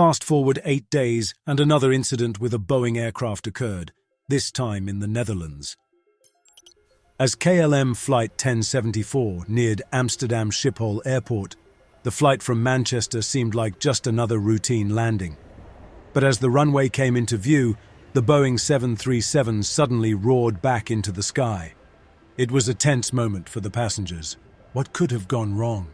Fast forward 8 days, and another incident with a Boeing aircraft occurred, this time in the Netherlands. As KLM Flight 1074 neared Amsterdam Schiphol Airport, the flight from Manchester seemed like just another routine landing. But as the runway came into view, the Boeing 737 suddenly roared back into the sky. It was a tense moment for the passengers. What could have gone wrong?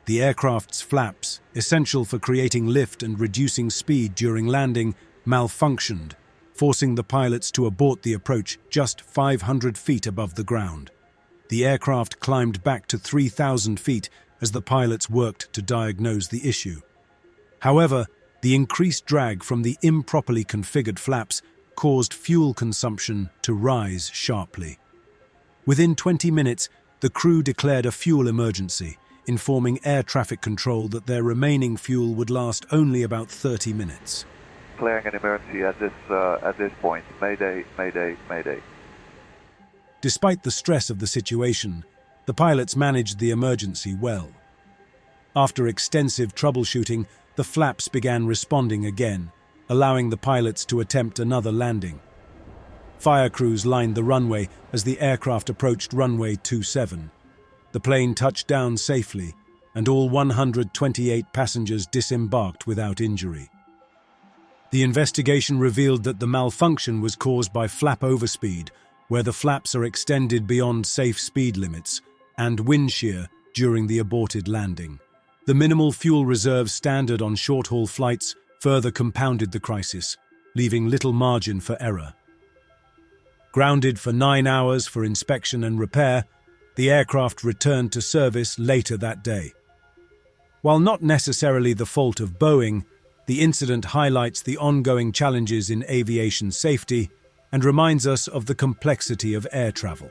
The aircraft's flaps, essential for creating lift and reducing speed during landing, malfunctioned, forcing the pilots to abort the approach just 500 feet above the ground. The aircraft climbed back to 3,000 feet as the pilots worked to diagnose the issue. However, the increased drag from the improperly configured flaps caused fuel consumption to rise sharply. Within 20 minutes, the crew declared a fuel emergency, informing air traffic control that their remaining fuel would last only about 30 minutes. Declaring an emergency at this point. Mayday, mayday, mayday. Despite the stress of the situation, the pilots managed the emergency well. After extensive troubleshooting, the flaps began responding again, allowing the pilots to attempt another landing. Fire crews lined the runway as the aircraft approached runway 27. The plane touched down safely, and all 128 passengers disembarked without injury. The investigation revealed that the malfunction was caused by flap overspeed, where the flaps are extended beyond safe speed limits, and wind shear during the aborted landing. The minimal fuel reserve standard on short-haul flights further compounded the crisis, leaving little margin for error. Grounded for 9 hours for inspection and repair, the aircraft returned to service later that day. While not necessarily the fault of Boeing, the incident highlights the ongoing challenges in aviation safety and reminds us of the complexity of air travel.